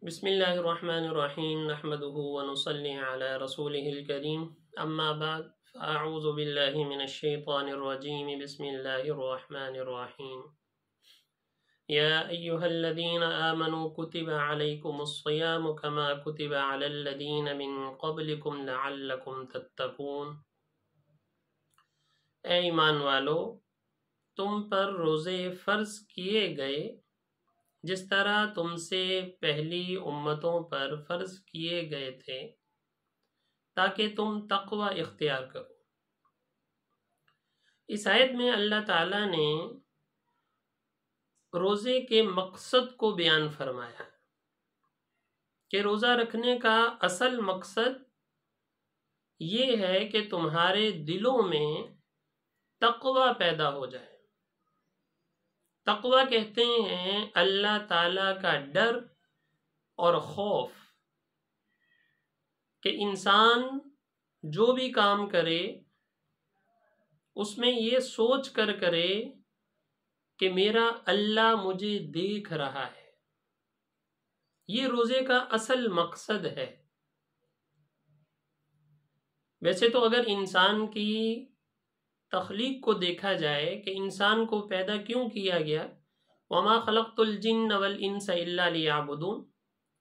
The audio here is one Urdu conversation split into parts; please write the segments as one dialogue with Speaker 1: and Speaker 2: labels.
Speaker 1: بسم اللہ الرحمن الرحیم نحمده ونصلی علی رسوله الکریم اما بعد فاعوذ باللہ من الشیطان الرجیم بسم اللہ الرحمن الرحیم یا ایہا الذین آمنوا کتب علیکم الصیام کما کتب علی الذین من قبلکم لعلکم تتقون۔ اے ایمان والو، تم پر روزے فرض کیے گئے جس طرح تم سے پہلی امتوں پر فرض کیے گئے تھے تاکہ تم تقوی اختیار کرو۔ اس آیت میں اللہ تعالیٰ نے روزے کے مقصد کو بیان فرمایا کہ روزہ رکھنے کا اصل مقصد یہ ہے کہ تمہارے دلوں میں تقوی پیدا ہو جائے۔ تقوی کہتے ہیں اللہ تعالیٰ کا ڈر اور خوف، کہ انسان جو بھی کام کرے اس میں یہ سوچ کر کرے کہ میرا اللہ مجھے دیکھ رہا ہے۔ یہ روزے کا اصل مقصد ہے۔ ویسے تو اگر انسان کی تخلیق کو دیکھا جائے کہ انسان کو پیدا کیوں کیا گیا، وَمَا خَلَقْتُ الْجِنَّ وَالْإِنسَ إِلَّا لِيَعْبُدُونَ،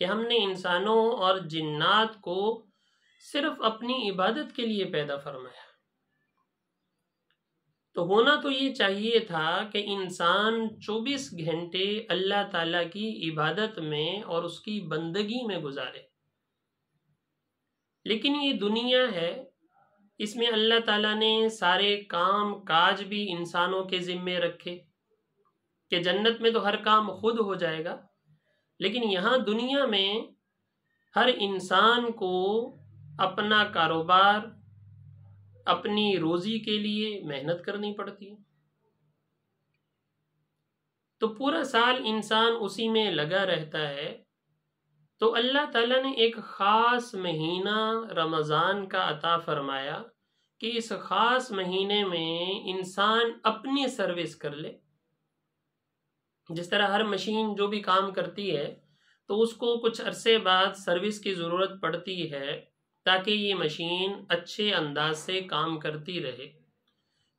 Speaker 1: کہ ہم نے انسانوں اور جنات کو صرف اپنی عبادت کے لیے پیدا فرمایا۔ تو ہونا تو یہ چاہیے تھا کہ انسان 24 گھنٹے اللہ تعالیٰ کی عبادت میں اور اس کی بندگی میں گزارے، لیکن یہ دنیا ہے، اس میں اللہ تعالیٰ نے سارے کام کاج بھی انسانوں کے ذمے رکھے کہ جنت میں تو ہر کام خود ہو جائے گا، لیکن یہاں دنیا میں ہر انسان کو اپنا کاروبار، اپنی روزی کے لیے محنت کرنی پڑتی ہے۔ تو پورا سال انسان اسی میں لگا رہتا ہے۔ تو اللہ تعالیٰ نے ایک خاص مہینہ رمضان کا عطا فرمایا کہ اس خاص مہینے میں انسان اپنی سروس کر لے۔ جس طرح ہر مشین جو بھی کام کرتی ہے تو اس کو کچھ عرصے بعد سروس کی ضرورت پڑتی ہے تاکہ یہ مشین اچھے انداز سے کام کرتی رہے۔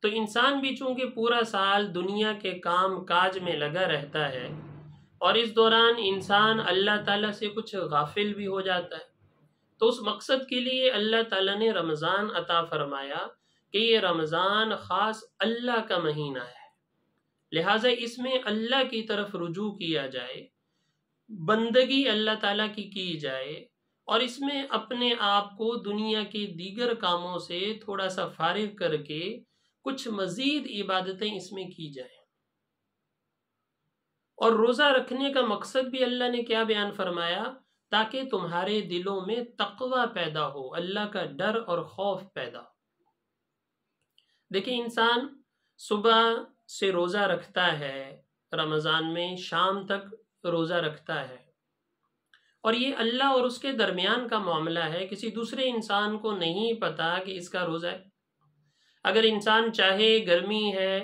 Speaker 1: تو انسان بھی چونکہ پورا سال دنیا کے کام کاج میں لگا رہتا ہے اور اس دوران انسان اللہ تعالیٰ سے کچھ غافل بھی ہو جاتا ہے، تو اس مقصد کے لیے اللہ تعالیٰ نے رمضان عطا فرمایا کہ یہ رمضان خاص اللہ کا مہینہ ہے، لہٰذا اس میں اللہ کی طرف رجوع کیا جائے، بندگی اللہ تعالیٰ کی جائے، اور اس میں اپنے آپ کو دنیا کے دیگر کاموں سے تھوڑا سا فارغ کر کے کچھ مزید عبادتیں اس میں کی جائیں۔ اور روزہ رکھنے کا مقصد بھی اللہ نے کیا بیان فرمایا؟ تاکہ تمہارے دلوں میں تقوی پیدا ہو، اللہ کا ڈر اور خوف پیدا ہو۔ دیکھیں، انسان صبح سے روزہ رکھتا ہے، رمضان میں شام تک روزہ رکھتا ہے، اور یہ اللہ اور اس کے درمیان کا معاملہ ہے، کسی دوسرے انسان کو نہیں پتا کہ اس کا روزہ ہے۔ اگر انسان چاہے گرمی ہے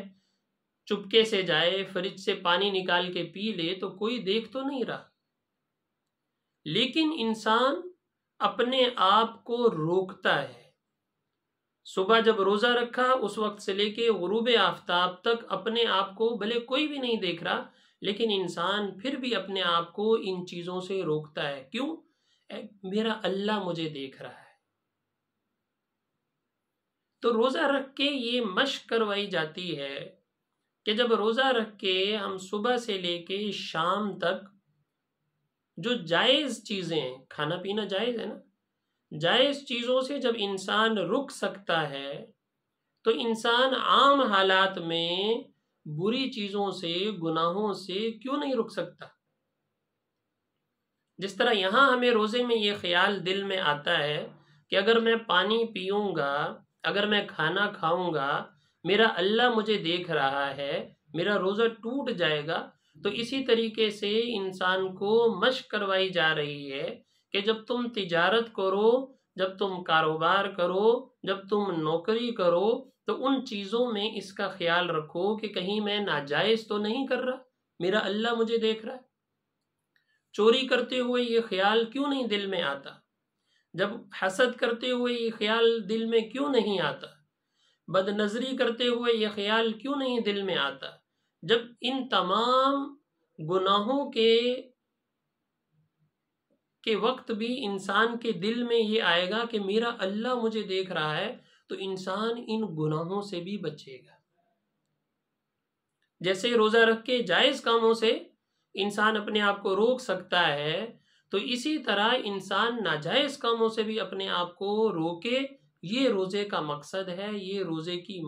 Speaker 1: چپکے سے جائے فریج سے پانی نکال کے پی لے تو کوئی دیکھ تو نہیں رہا، لیکن انسان اپنے آپ کو روکتا ہے۔ صبح جب روزہ رکھا اس وقت سے لے کے غروب آفتاب تک اپنے آپ کو بھلے کوئی بھی نہیں دیکھ رہا، لیکن انسان پھر بھی اپنے آپ کو ان چیزوں سے روکتا ہے۔ کیوں؟ میرا اللہ مجھے دیکھ رہا ہے۔ تو روزہ رکھ کے یہ مشق کروائی جاتی ہے کہ جب روزہ رکھ کے ہم صبح سے لے کے شام تک جو جائز چیزیں، کھانا پینا جائز ہے نا، جائز چیزوں سے جب انسان رک سکتا ہے تو انسان عام حالات میں بری چیزوں سے، گناہوں سے کیوں نہیں رک سکتا؟ جس طرح یہاں ہمیں روزے میں یہ خیال دل میں آتا ہے کہ اگر میں پانی پیوں گا، اگر میں کھانا کھاؤں گا، میرا اللہ مجھے دیکھ رہا ہے، میرا روزہ ٹوٹ جائے گا۔ تو اسی طریقے سے انسان کو مشق کروائی جا رہی ہے کہ جب تم تجارت کرو، جب تم کاروبار کرو، جب تم نوکری کرو، تو ان چیزوں میں اس کا خیال رکھو کہ کہیں میں ناجائز تو نہیں کر رہا، میرا اللہ مجھے دیکھ رہا ہے۔ چوری کرتے ہوئے یہ خیال کیوں نہیں دل میں آتا؟ جب حسد کرتے ہوئے یہ خیال دل میں کیوں نہیں آتا؟ بد نظری کرتے ہوئے یہ خیال کیوں نہیں دل میں آتا؟ جب ان تمام گناہوں کے وقت بھی انسان کے دل میں یہ آئے گا کہ میرا اللہ مجھے دیکھ رہا ہے، تو انسان ان گناہوں سے بھی بچے گا۔ جیسے روزہ رکھ کے جائز کاموں سے انسان اپنے آپ کو روک سکتا ہے، تو اسی طرح انسان ناجائز کاموں سے بھی اپنے آپ کو روکے۔ یہ روزے کا مقصد ہے، یہ روزے کی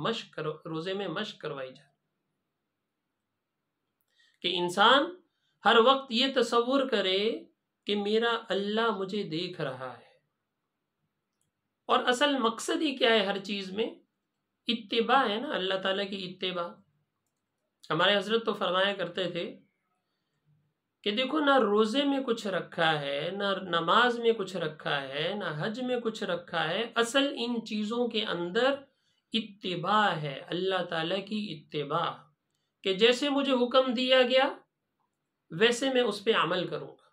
Speaker 1: روزے میں مشق کروائی جائے کہ انسان ہر وقت یہ تصور کرے کہ میرا اللہ مجھے دیکھ رہا ہے۔ اور اصل مقصد ہی کیا ہے ہر چیز میں؟ اتباع ہے نا، اللہ تعالیٰ کی اتباع۔ ہمارے حضرت تو فرمایا کرتے تھے کہ دیکھو، نہ روزے میں کچھ رکھا ہے، نہ نماز میں کچھ رکھا ہے، نہ حج میں کچھ رکھا ہے، اصل ان چیزوں کے اندر اتباع ہے، اللہ تعالیٰ کی اتباع، کہ جیسے مجھے حکم دیا گیا ویسے میں اس پہ عمل کروں گا۔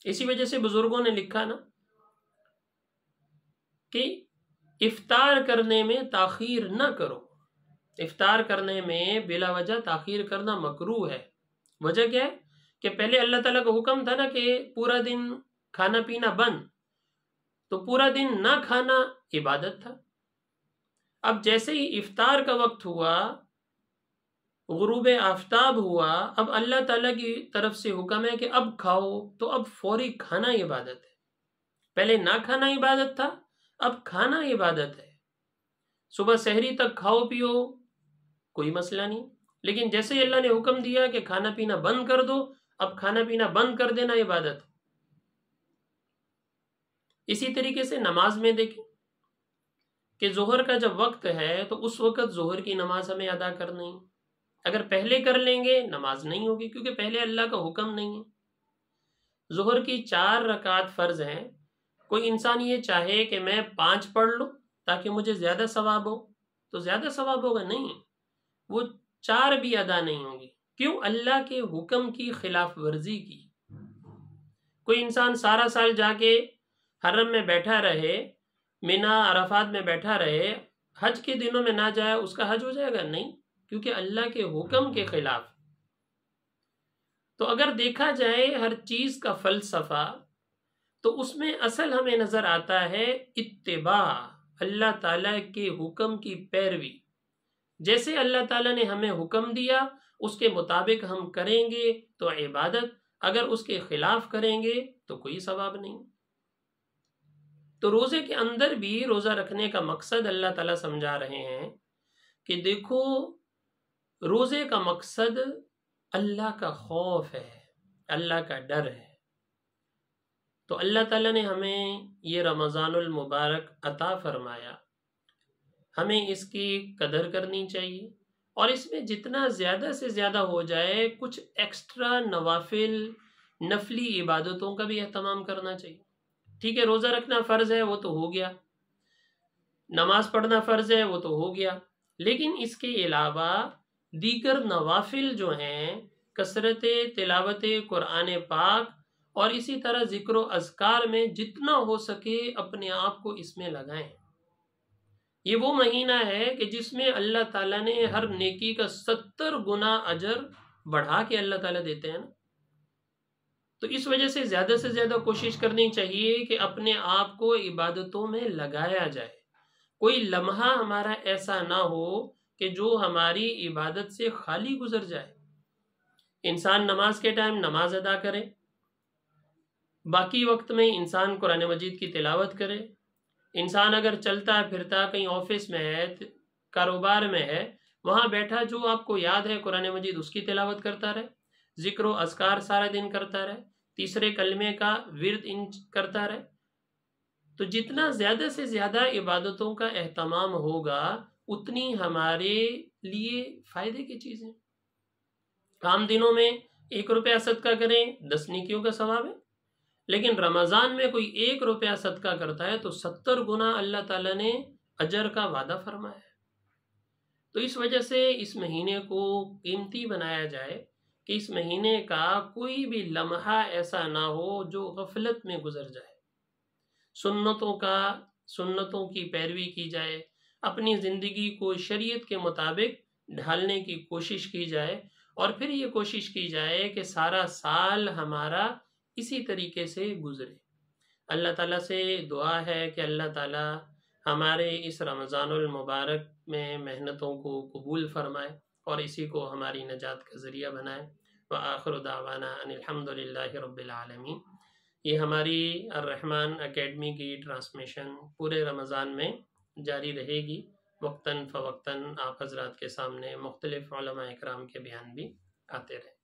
Speaker 1: اسی وجہ سے بزرگوں نے لکھا نا کہ افطار کرنے میں تاخیر نہ کرو۔ افطار کرنے میں بلا وجہ تاخیر کرنا مکروہ ہے۔ وجہ کیا ہے؟ کہ پہلے اللہ تعالیٰ کا حکم تھا نا کہ پورا دن کھانا پینا بند، تو پورا دن نہ کھانا عبادت تھا۔ اب جیسے ہی افطار کا وقت ہوا، غروب آفتاب ہوا، اب اللہ تعالیٰ کی طرف سے حکم ہے کہ اب کھاؤ، تو اب فوری کھانا عبادت ہے۔ پہلے نہ کھانا عبادت تھا، اب کھانا عبادت ہے۔ صبح سحری تک کھاؤ پیو، کوئی مسئلہ نہیں، لیکن جیسے ہی اللہ نے حکم دیا کہ کھانا پینا بند کر دو، اب کھانا پینا بند کر دینا عبادت ہے۔ اسی طریقے سے نماز میں دیکھیں کہ ظہر کا جب وقت ہے تو اس وقت ظہر کی نماز ہمیں ادا کرنی ہے۔ اگر پہلے کر لیں گے نماز نہیں ہوگی، کیونکہ پہلے اللہ کا حکم نہیں ہے۔ ظہر کی 4 رکعت فرض ہیں۔ کوئی انسان یہ چاہے کہ میں 5 پڑھ لوں تاکہ مجھے زیادہ ثواب ہو، تو زیادہ ثواب ہوگا نہیں، وہ 4 بھی ادا نہیں ہوں گی۔ کیوں؟ اللہ کے حکم کی خلاف ورزی کی۔ کوئی انسان سارا سال جا کے حرم میں بیٹھا رہے، مینا عرفات میں بیٹھا رہے، حج کے دنوں میں نہ جائے، اس کا حج ہو جائے گا؟ نہیں، کیونکہ اللہ کے حکم کے خلاف۔ تو اگر دیکھا جائے ہر چیز کا فلسفہ، تو اس میں اصل ہمیں نظر آتا ہے اتباع، اللہ تعالیٰ کے حکم کی پیروی۔ جیسے اللہ تعالیٰ نے ہمیں حکم دیا اس کے مطابق ہم کریں گے تو عبادت، اگر اس کے خلاف کریں گے تو کوئی ثواب نہیں۔ تو روزے کے اندر بھی روزہ رکھنے کا مقصد اللہ تعالیٰ سمجھا رہے ہیں کہ دیکھو، روزے کا مقصد اللہ کا خوف ہے، اللہ کا ڈر ہے۔ تو اللہ تعالیٰ نے ہمیں یہ رمضان المبارک عطا فرمایا، ہمیں اس کی قدر کرنی چاہیے، اور اس میں جتنا زیادہ سے زیادہ ہو جائے کچھ ایکسٹرا نوافل، نفلی عبادتوں کا بھی اہتمام کرنا چاہیے۔ ٹھیک ہے، روزہ رکھنا فرض ہے، وہ تو ہو گیا، نماز پڑھنا فرض ہے، وہ تو ہو گیا، لیکن اس کے علاوہ دیگر نوافل جو ہیں، کثرت تلاوت قرآن پاک اور اسی طرح ذکر و اذکار میں جتنا ہو سکے اپنے آپ کو اس میں لگائیں۔ یہ وہ مہینہ ہے کہ جس میں اللہ تعالیٰ نے ہر نیکی کا 70 گنا اجر بڑھا کے اللہ تعالیٰ دیتے ہیں نا۔ تو اس وجہ سے زیادہ کوشش کرنی چاہیے کہ اپنے آپ کو عبادتوں میں لگایا جائے۔ کوئی لمحہ ہمارا ایسا نہ ہو کہ جو ہماری عبادت سے خالی گزر جائے۔ انسان نماز کے ٹائم نماز ادا کرے، باقی وقت میں انسان قرآن مجید کی تلاوت کرے۔ انسان اگر چلتا پھرتا کہیں آفس میں ہے، کاروبار میں ہے، وہاں بیٹھا جو آپ کو یاد ہے قرآن مجید اس کی تلاوت کرتا رہے، ذکر و اذکار سارا دن کرتا رہے، تیسرے کلمے کا ورد کرتا رہے۔ تو جتنا زیادہ سے زیادہ عبادتوں کا اہتمام ہوگا اتنی ہمارے لیے فائدے کی چیزیں۔ عام دنوں میں 1 روپیہ صدقہ کریں 10 نیکیوں کا ثواب ہے، لیکن رمضان میں کوئی 1 روپیہ صدقہ کرتا ہے تو 70 گنا اللہ تعالیٰ نے اجر کا وعدہ فرمایا ہے۔ تو اس وجہ سے اس مہینے کو قیمتی بنایا جائے، کہ اس مہینے کا کوئی بھی لمحہ ایسا نہ ہو جو غفلت میں گزر جائے، سنتوں کی پیروی کی جائے، اپنی زندگی کو شریعت کے مطابق ڈھالنے کی کوشش کی جائے، اور پھر یہ کوشش کی جائے کہ سارا سال ہمارا اسی طریقے سے گزرے۔ اللہ تعالیٰ سے دعا ہے کہ اللہ تعالیٰ ہمارے اس رمضان المبارک میں محنتوں کو قبول فرمائے اور اسی کو ہماری نجات کا ذریعہ بنائے۔ وآخر دعوانا ان الحمد للہ رب العالمین۔ یہ ہماری الرحمن اکیڈمی کی ٹرانسمیشن پورے رمضان میں جاری رہے گی۔ وقتاً فوقتاً آپ حضرات کے سامنے مختلف علماء اکرام کے بیان بھی آتے رہیں۔